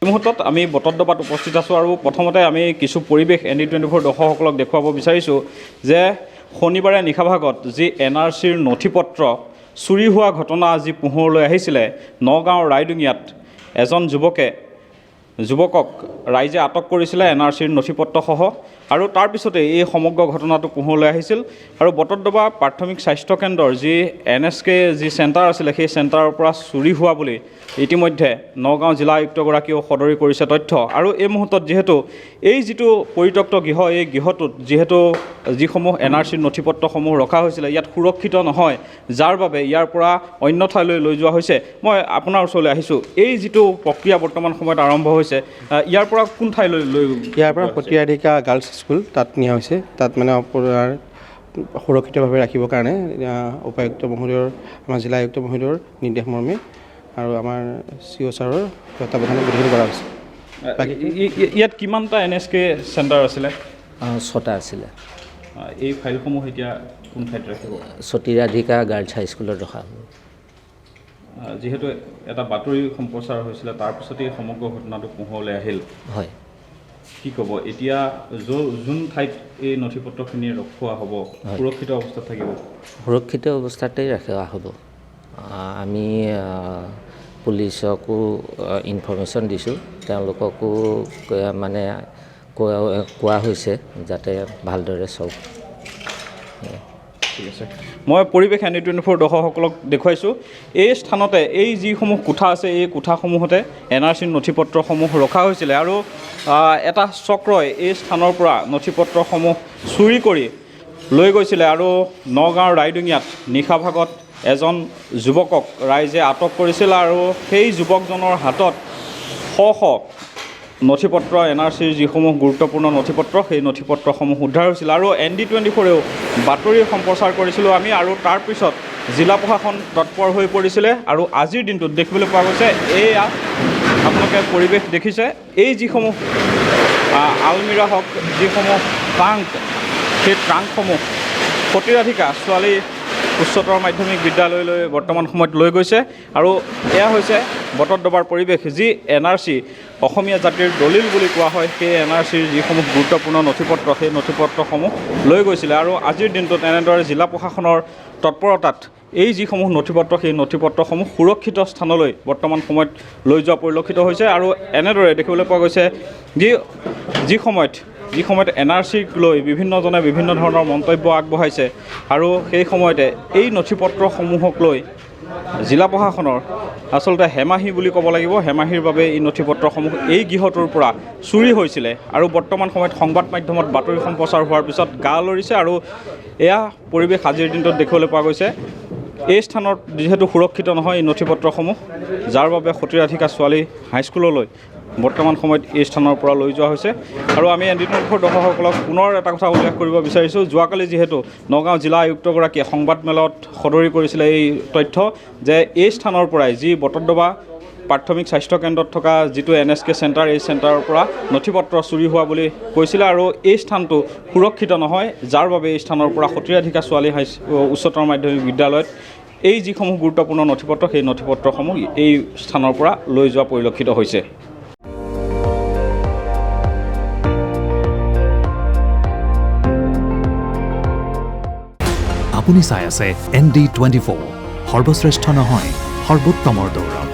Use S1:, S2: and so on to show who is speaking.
S1: এই মুহূৰ্তত আমি বটদ্ৰৱাত উপস্থিত আছোঁ আৰু প্ৰথমতে আমি কিছু পৰিৱেশ ND24 দৰ্শকসকলক দেখুৱাব বিচাৰিছোঁ যে শনিবাৰে নিশা ভাগত যি NRCৰ নথিপত্ৰ চুৰি হোৱা ঘটনা আজি পোহৰলৈ আহিছিলে নগাঁৱৰ ৰাইডুঙিয়াত এজন যুৱকক ৰাইজে আটক কৰিছিলে NRCৰ নথিপত্ৰসহ আৰু তাৰ পিছতে এই সমগ্ৰ ঘটনাটো পোহৰলৈ আহিছিল আৰু বটদ্ৰৱা প্ৰাথমিক স্বাস্থ্য কেন্দ্ৰৰ যি NSK যি চেণ্টাৰ আছিলে সেই চেণ্টাৰৰ পৰা চুৰি হোৱা বুলি ইতিমধ্যে নগাঁও জিলা আয়ুক্তগৰাকীয়েও সদৰি কৰিছে তথ্য আৰু এই মুহূৰ্তত যিহেতু এই যিটো পৰিত্যক্ত গৃহ এই গৃহটোত যিহেতু যিসমূহ NRCৰ নথিপত্ৰসমূহ ৰখা হৈছিলে ইয়াত সুৰক্ষিত নহয় যাৰ বাবে ইয়াৰ পৰা অন্য ঠাইলৈ লৈ যোৱা হৈছে মই আপোনাৰ ওচৰলৈ আহিছোঁ এই যিটো প্ৰক্ৰিয়া বৰ্তমান সময়ত আৰম্ভ হৈছে ইয়াৰ পৰা কোন ঠাইলৈ লৈ
S2: ইয়াৰ পৰা সতীৰাধিকা গাৰ্লছ স্কুল তাত নিয়া হৈছে তাত মানে সুৰক্ষিতভাৱে ৰাখিবৰ কাৰণে উপায়ুক্ত মহোদয়ৰ আমাৰ জিলা আয়ুক্ত মহোদয়ৰ নিৰ্দেশ মৰ্মে আৰু আমাৰ CO ছাৰৰ তত্বাৱধানত গঠন কৰা হৈছে
S1: ইয়াত কিমানটা NSK চেণ্টাৰ আছিলে
S3: 6টা আছিলে
S1: এই ফাইলসমূহ এতিয়া কোন ঠাইত ৰাখিব
S3: সতীৰাধিকা গাৰ্লছ হাইস্কুলত ৰখা হ'ব
S1: যিহেতু এটা বাতৰি সম্প্ৰচাৰ হৈছিলে তাৰপিছতে সমগ্ৰ ঘটনাটো পোহৰলৈ আহিল
S3: হয়
S1: কি ক'ব এতিয়া যোন ঠাইত এই নথিপত্ৰখিনি ৰখোৱা হ'ব সুৰক্ষিত অৱস্থাত থাকিব
S3: সুৰক্ষিত অৱস্থাতেই ৰখা হ'ব আমি পুলিচকো ইনফৰমেশ্যন দিছোঁ তেওঁলোককো মানে কোৱা হৈছে যাতে ভালদৰে চওক
S1: ঠিক আছে মই পৰিৱেশ ND24 দৰ্শকসকলক দেখুৱাইছোঁ এই স্থানতে এই যিসমূহ কোঠা আছে এই কোঠাসমূহতে NRCৰ নথিপত্ৰসমূহ ৰখা হৈছিলে আৰু এটা চক্ৰই এই স্থানৰ পৰা নথিপত্ৰসমূহ চুৰি কৰি লৈ গৈছিলে আৰু নগাঁৱৰ ৰাইডুঙিয়াত নিশা ভাগত এজন যুৱকক ৰাইজে আটক কৰিছিল আৰু সেই যুৱকজনৰ হাতত শ নথিপত্ৰ NRCৰ যিসমূহ গুৰুত্বপূৰ্ণ নথিপত্ৰ সেই নথিপত্ৰসমূহ উদ্ধাৰ হৈছিল আৰু ND24ৰেও বাতৰি সম্প্ৰচাৰ কৰিছিলোঁ আমি আৰু তাৰপিছত জিলা প্ৰশাসন তৎপৰ হৈ পৰিছিলে আৰু আজিৰ দিনটোত দেখিবলৈ পোৱা গৈছে এয়া আপোনালোকে পৰিৱেশ দেখিছে এই যিসমূহ আলমিৰা হওক যিসমূহ ট্ৰাংক সেই ট্ৰাংকসমূহ সতীৰাধিকা ছোৱালী উচ্চতৰ মাধ্যমিক বিদ্যালয়লৈ বৰ্তমান সময়ত লৈ গৈছে আৰু এয়া হৈছে বটদ্ৰৱাৰ পৰিৱেশ যি NRC অসমীয়া জাতিৰ দলিল বুলি কোৱা হয় সেই NRCৰ যিসমূহ গুৰুত্বপূৰ্ণ নথিপত্ৰ সেই নথিপত্ৰসমূহ লৈ গৈছিলে আৰু আজিৰ দিনটোত এনেদৰে জিলা প্ৰশাসনৰ তৎপৰতাত এই যিসমূহ নথিপত্ৰ সেই নথিপত্ৰসমূহ সুৰক্ষিত স্থানলৈ বৰ্তমান সময়ত লৈ যোৱা পৰিলক্ষিত হৈছে আৰু এনেদৰে দেখিবলৈ পোৱা গৈছে যি সময়ত NRCক লৈ বিভিন্নজনে বিভিন্ন ধৰণৰ মন্তব্য আগবঢ়াইছে আৰু সেই সময়তে এই নথিপত্ৰসমূহক লৈ জিলা প্ৰশাসনৰ আচলতে হেমাহি বুলি ক'ব লাগিব হেমাহিৰ বাবে এই নথিপত্ৰসমূহ এই গৃহটোৰ পৰা চুৰি হৈছিলে আৰু বৰ্তমান সময়ত সংবাদ মাধ্যমত বাতৰি সম্প্ৰচাৰ হোৱাৰ পিছত গা লৰিছে আৰু এয়া পৰিৱেশ আজিৰ দিনটোত দেখিবলৈ পোৱা গৈছে এই স্থানত যিহেতু সুৰক্ষিত নহয় এই নথিপত্ৰসমূহ যাৰ বাবে সতীৰাধিকা ছোৱালী হাইস্কুললৈ বৰ্তমান সময়ত এই স্থানৰ পৰা লৈ যোৱা হৈছে আৰু আমি ND24 দৰ্শকসকলক পুনৰ এটা কথা উল্লেখ কৰিব বিচাৰিছোঁ যোৱাকালি যিহেতু নগাঁও জিলা আয়ুক্তগৰাকীয়ে সংবাদমেলত সদৰি কৰিছিলে এই তথ্য যে এই স্থানৰ পৰাই যি বটদ্ৰৱা প্ৰাথমিক স্বাস্থ্য কেন্দ্ৰত থকা যিটো NSK চেণ্টাৰ এই চেণ্টাৰৰ পৰা নথিপত্ৰ চুৰি হোৱা বুলি কৈছিলে আৰু এই স্থানটো সুৰক্ষিত নহয় যাৰ বাবে এই স্থানৰ পৰা সতীৰাধিকা ছোৱালী উচ্চতৰ মাধ্যমিক বিদ্যালয়ত এই যিসমূহ গুৰুত্বপূৰ্ণ নথিপত্ৰ সেই নথিপত্ৰসমূহ এই স্থানৰ পৰা লৈ যোৱা পৰিলক্ষিত হৈছে
S4: আপুনি চাই আছে ND24 সৰ্বশ্ৰেষ্ঠ নহয় সৰ্বোত্তমৰ দৌৰ